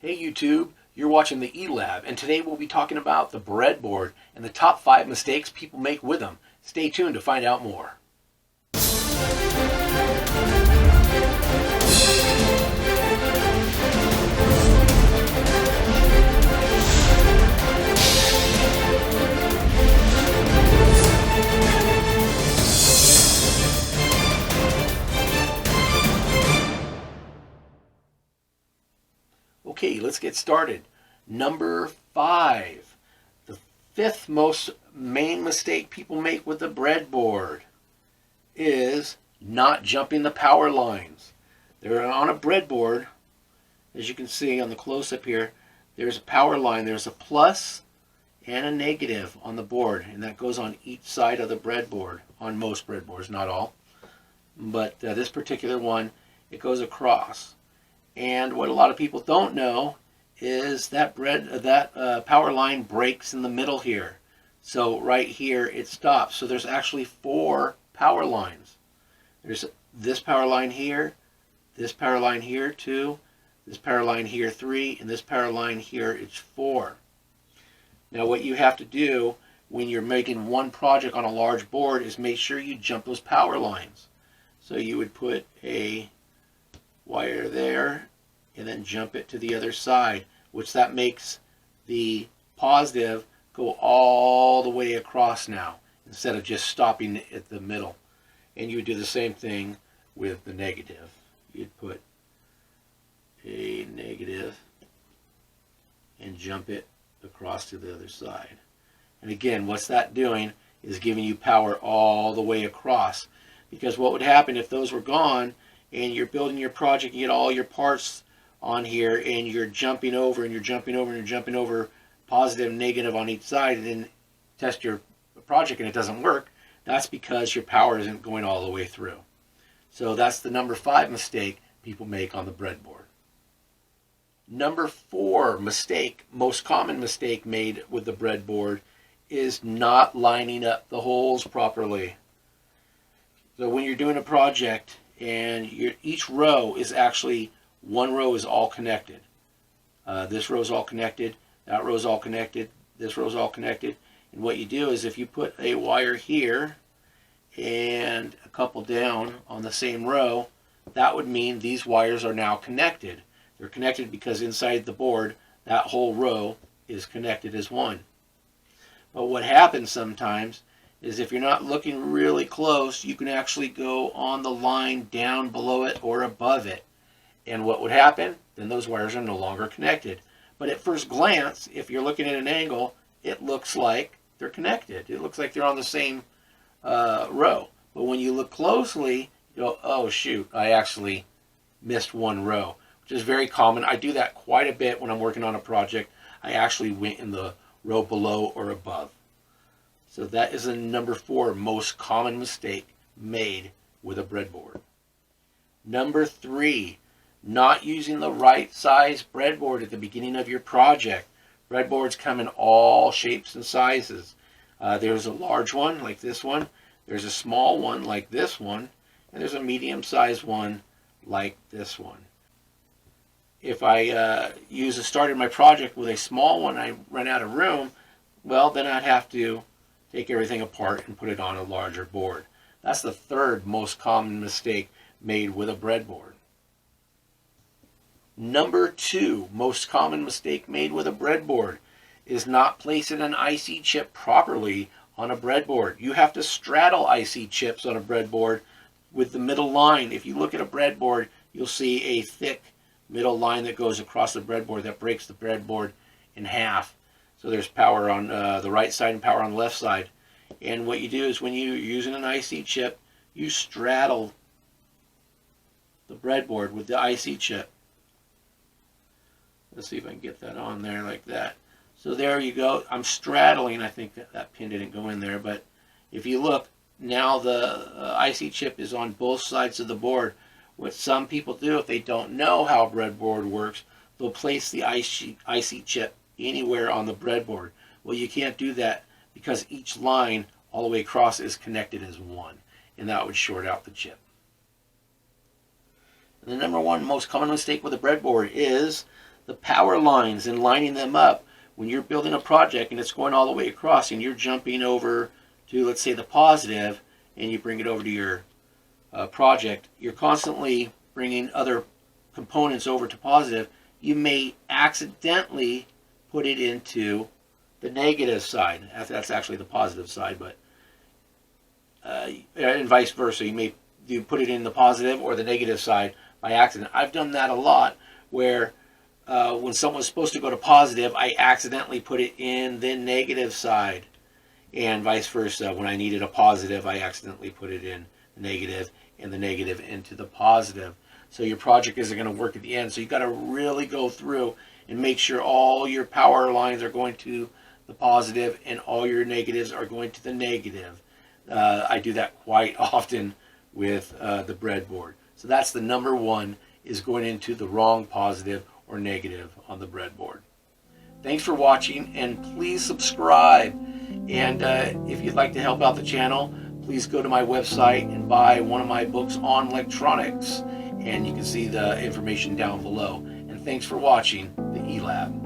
Hey YouTube, you're watching the E-Lab, and today we'll be talking about the breadboard and the top 5 mistakes people make with them. Stay tuned to find out more. Okay, let's get started. Number 5. The 5th most main mistake people make with the breadboard is not jumping the power lines. They're on a breadboard. As you can see on the close-up here, there's a power line. There's a plus and a negative on the board, and that goes on each side of the breadboard, on most breadboards, not all. But this particular one, it goes across. And what a lot of people don't know is that power line breaks in the middle here. So right here it stops. So there's actually 4 power lines. There's this power line here, this power line here 2, this power line here 3, and this power line here it's 4. Now what you have to do when you're making one project on a large board is make sure you jump those power lines. So you would put a wire there and then jump it to the other side, which that makes the positive go all the way across now instead of just stopping at the middle. And you would do the same thing with the negative. You'd put a negative and jump it across to the other side. And again, what's that doing is giving you power all the way across. Because what would happen if those were gone and you're building your project, you get all your parts on here and you're jumping over and you're jumping over and you're jumping over positive and negative on each side, and then test your project and it doesn't work, that's because your power isn't going all the way through. So that's the number 5 mistake people make on the breadboard. Number 4 mistake, most common mistake made with the breadboard, is not lining up the holes properly. So when you're doing a project and each row is actually, one row is all connected. This row is all connected, that row is all connected, this row is all connected. And what you do is if you put a wire here and a couple down on the same row, that would mean these wires are now connected. They're connected because inside the board, that whole row is connected as one. But what happens sometimes is if you're not looking really close, you can actually go on the line down below it or above it. And what would happen? Then those wires are no longer connected. But at first glance, if you're looking at an angle, it looks like they're connected. It looks like they're on the same row. But when you look closely, you go, oh shoot, I actually missed one row, which is very common. I do that quite a bit when I'm working on a project. I actually went in the row below or above. So that is the number 4 most common mistake made with a breadboard. Number 3, not using the right size breadboard at the beginning of your project. Breadboards come in all shapes and sizes. There's a large one like this one, there's a small one like this one, and there's a medium-sized one like this one. If I started my project with a small one, I run out of room, well then I'd have to take everything apart and put it on a larger board. That's the 3rd most common mistake made with a breadboard. Number 2 most common mistake made with a breadboard is not placing an IC chip properly on a breadboard. You have to straddle IC chips on a breadboard with the middle line. If you look at a breadboard, you'll see a thick middle line that goes across the breadboard that breaks the breadboard in half. So there's power on the right side and power on the left side. And what you do is when you're using an IC chip, you straddle the breadboard with the IC chip. Let's see if I can get that on there like that. So there you go. I'm straddling. I think that pin didn't go in there. But if you look, now the IC chip is on both sides of the board. What some people do, if they don't know how a breadboard works, they'll place the IC chip anywhere on the breadboard. Well, you can't do that because each line all the way across is connected as one, and that would short out the chip. And the number 1 most common mistake with a breadboard is the power lines and lining them up. When you're building a project and it's going all the way across and you're jumping over to, let's say, the positive, and you bring it over to your project, you're constantly bringing other components over to positive. You may accidentally put it into the negative side. That's actually the positive side, but and vice versa. You put it in the positive or the negative side by accident. I've done that a lot, where when someone's supposed to go to positive, I accidentally put it in the negative side, and vice versa. When I needed a positive, I accidentally put it in the negative, and the negative into the positive. So your project isn't going to work at the end. So you've got to really go through and make sure all your power lines are going to the positive and all your negatives are going to the negative. I do that quite often with the breadboard. So that's the number one, is going into the wrong positive or negative on the breadboard. Thanks for watching, and please subscribe. And if you'd like to help out the channel, please go to my website and buy one of my books on electronics, and you can see the information down below. And thanks for watching the eLab.